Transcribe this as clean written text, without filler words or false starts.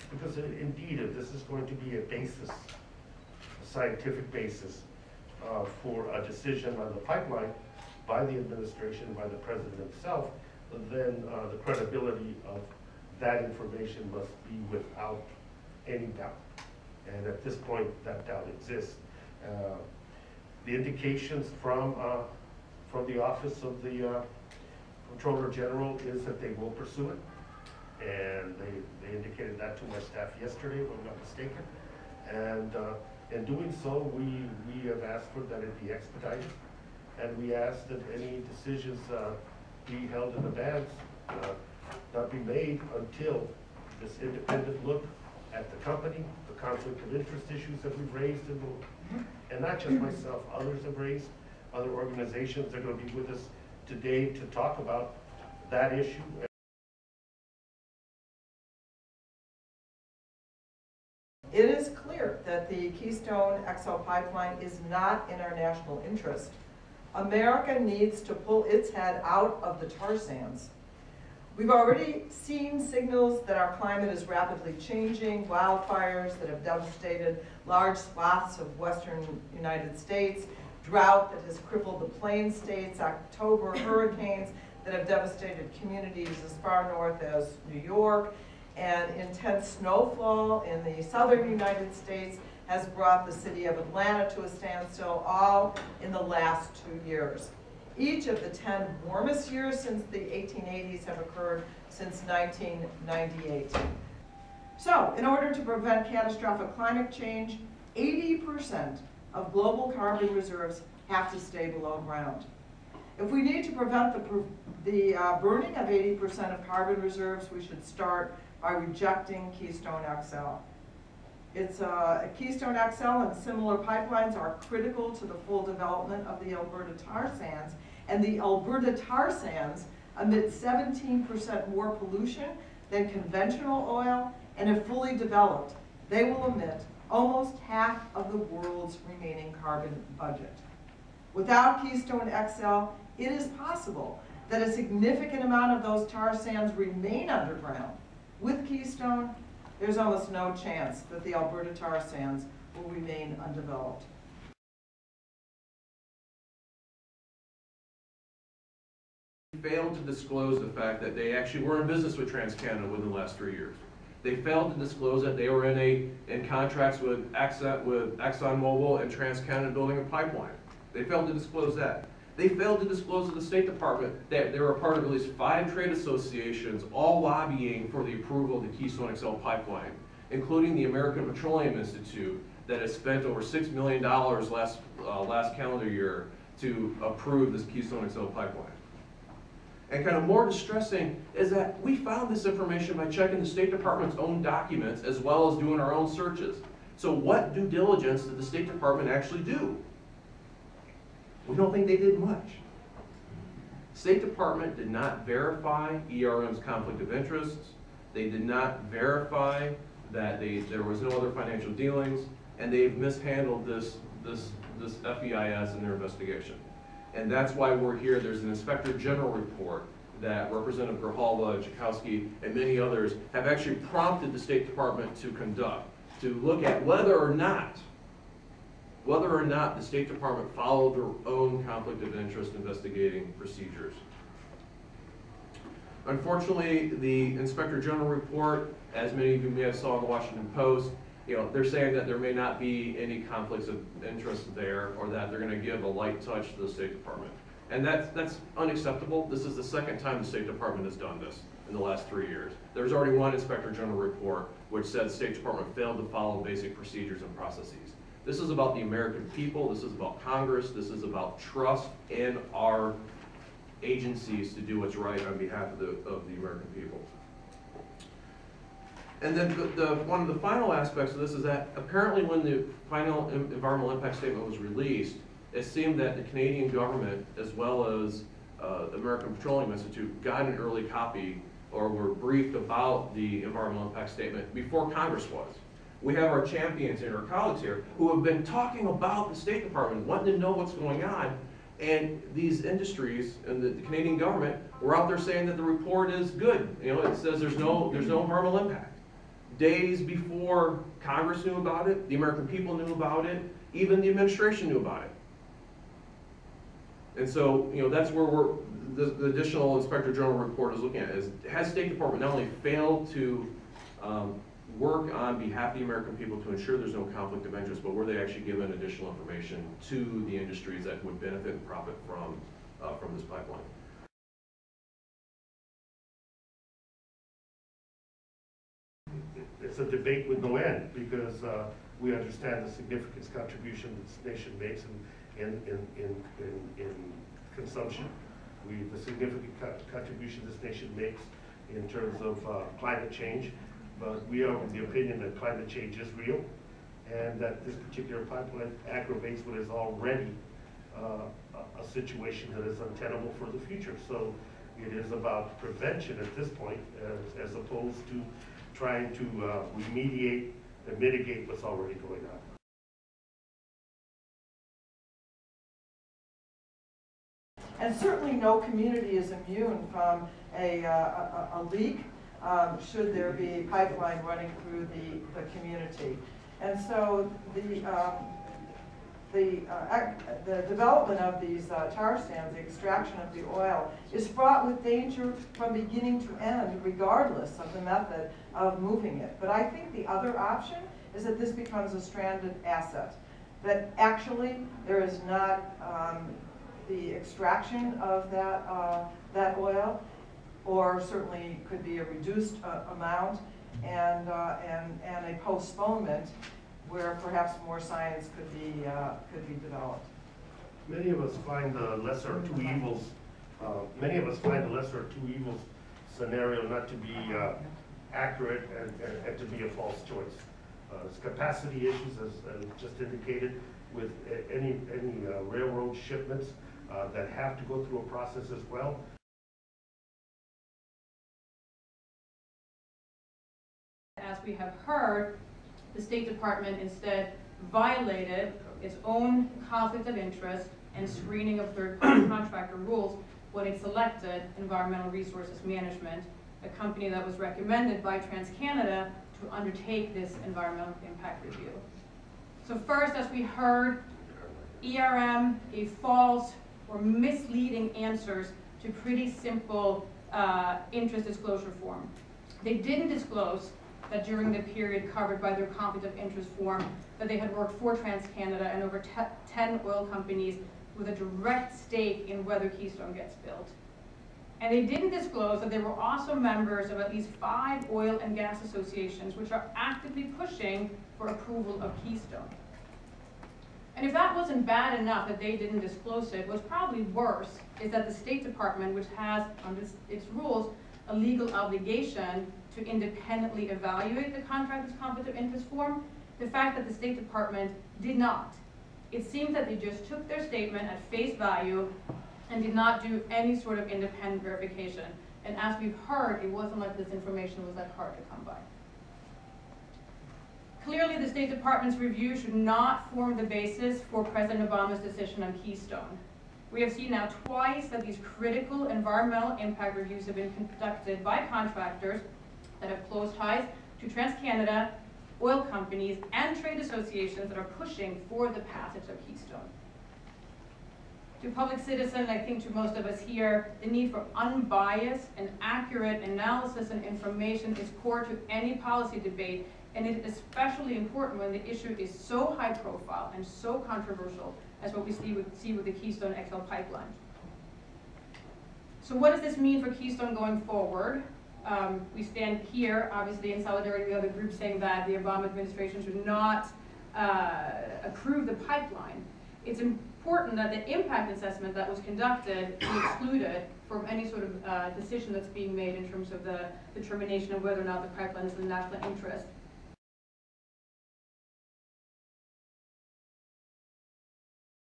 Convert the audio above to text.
because indeed, if this is going to be a basis, a scientific basis for a decision on the pipeline by the administration, by the president himself, then the credibility of that information must be without any doubt. And at this point, that doubt exists. The indications from the Office of the Comptroller General is that they will pursue it. And they indicated that to my staff yesterday, if I'm not mistaken. And in doing so, we have asked for that it be expedited. And we ask that any decisions be held in advance, not be made until this independent look at the company, the conflict of interest issues that we've raised, and not just myself, others have raised, other organizations are going to be with us today to talk about that issue. It is clear that the Keystone XL pipeline is not in our national interest. America needs to pull its head out of the tar sands. We've already seen signals that our climate is rapidly changing, wildfires that have devastated large swaths of western United States, drought that has crippled the plain states, October hurricanes that have devastated communities as far north as New York, and intense snowfall in the southern United States has brought the city of Atlanta to a standstill, all in the last 2 years. Each of the 10 warmest years since the 1880s have occurred since 1998. So, in order to prevent catastrophic climate change, 80% of global carbon reserves have to stay below ground. If we need to prevent the burning of 80% of carbon reserves, we should start by rejecting Keystone XL. Keystone XL and similar pipelines are critical to the full development of the Alberta tar sands, and the Alberta tar sands emit 17% more pollution than conventional oil, and if fully developed, they will emit almost half of the world's remaining carbon budget. Without Keystone XL, it is possible that a significant amount of those tar sands remain underground. With Keystone, there's almost no chance that the Alberta tar sands will remain undeveloped. Failed to disclose the fact that they actually were in business with TransCanada within the last 3 years. They failed to disclose that they were in contracts with ExxonMobil and TransCanada building a pipeline. They failed to disclose that. They failed to disclose to the State Department that they were a part of at least 5 trade associations, all lobbying for the approval of the Keystone XL pipeline, including the American Petroleum Institute that has spent over $6 million last calendar year to approve this Keystone XL pipeline. And kind of more distressing is that we found this information by checking the State Department's own documents as well as doing our own searches. So what due diligence did the State Department actually do? We don't think they did much. State Department did not verify ERM's conflict of interests. They did not verify that there was no other financial dealings, and they've mishandled this FEIS in their investigation. And that's why we're here. There's an Inspector General report that Representative Grijalva, Schakowsky, and many others have actually prompted the State Department to conduct, to look at whether or not the State Department followed their own conflict of interest investigating procedures. Unfortunately, the Inspector General report, as many of you may have saw in the Washington Post, they're saying that there may not be any conflicts of interest there, or that they're going to give a light touch to the State Department. And that's unacceptable. This is the second time the State Department has done this in the last 3 years. There's already one Inspector General report which said the State Department failed to follow basic procedures and processes. This is about the American people. This is about Congress. This is about trust in our agencies to do what's right on behalf of the American people. And then one of the final aspects of this is that apparently when the final environmental impact statement was released, it seemed that the Canadian government, as well as the American Petroleum Institute, got an early copy or were briefed about the environmental impact statement before Congress was. We have our champions and our colleagues here who have been talking about the State Department, wanting to know what's going on, and these industries and the Canadian government were out there saying that the report is good. It says there's no environmental impact. days before Congress knew about it, the American people knew about it, even the administration knew about it. And so, that's where the additional Inspector General report is looking at, is has State Department not only failed to work on behalf of the American people to ensure there's no conflict of interest, but were they actually given additional information to the industries that would benefit and profit from this pipeline? It's a debate with no end, because we understand the significant contribution this nation makes in consumption. The significant contribution this nation makes in terms of climate change, but we are of the opinion that climate change is real, and that this particular pipeline aggravates what is already a situation that is untenable for the future. So it is about prevention at this point, as opposed to trying to remediate and mitigate what's already going on. And certainly no community is immune from a leak should there be pipeline running through the community. And so the development of these tar sands, the extraction of the oil, is fraught with danger from beginning to end, regardless of the method of moving it. But I think the other option is that this becomes a stranded asset, that actually there is not the extraction of that oil, or certainly could be a reduced amount, and a postponement where perhaps more science could be developed. Many of us find the lesser of two evils. Many of us find the lesser of two evils scenario not to be accurate and to be a false choice. It's capacity issues, as just indicated, with any railroad shipments that have to go through a process as well. As we have heard, the State Department instead violated its own conflict of interest and screening of third-party contractor rules when it selected Environmental Resources Management, a company that was recommended by TransCanada to undertake this environmental impact review. So first, as we heard, ERM gave false or misleading answers to pretty simple interest disclosure form. They didn't disclose that during the period covered by their conflict of interest form that they had worked for TransCanada and over 10 oil companies with a direct stake in whether Keystone gets built. And they didn't disclose that they were also members of at least 5 oil and gas associations which are actively pushing for approval of Keystone. And if that wasn't bad enough that they didn't disclose it, what's probably worse is that the State Department, which has under its rules a legal obligation to independently evaluate the contractor's conflict of interest form, the fact that the State Department did not. It seems that they just took their statement at face value and did not do any sort of independent verification. And as we've heard, it wasn't like this information was that hard to come by. Clearly, the State Department's review should not form the basis for President Obama's decision on Keystone. We have seen now twice that these critical environmental impact reviews have been conducted by contractors that have close ties to TransCanada, oil companies, and trade associations that are pushing for the passage of Keystone. To public citizens, I think to most of us here, the need for unbiased and accurate analysis and information is core to any policy debate, and it is especially important when the issue is so high profile and so controversial as what we see with the Keystone XL pipeline. So what does this mean for Keystone going forward? We stand here, obviously, in solidarity with other groups saying that the Obama administration should not approve the pipeline. It's important that the impact assessment that was conducted be excluded from any sort of decision that's being made in terms of the determination of whether or not the pipeline is in the national interest.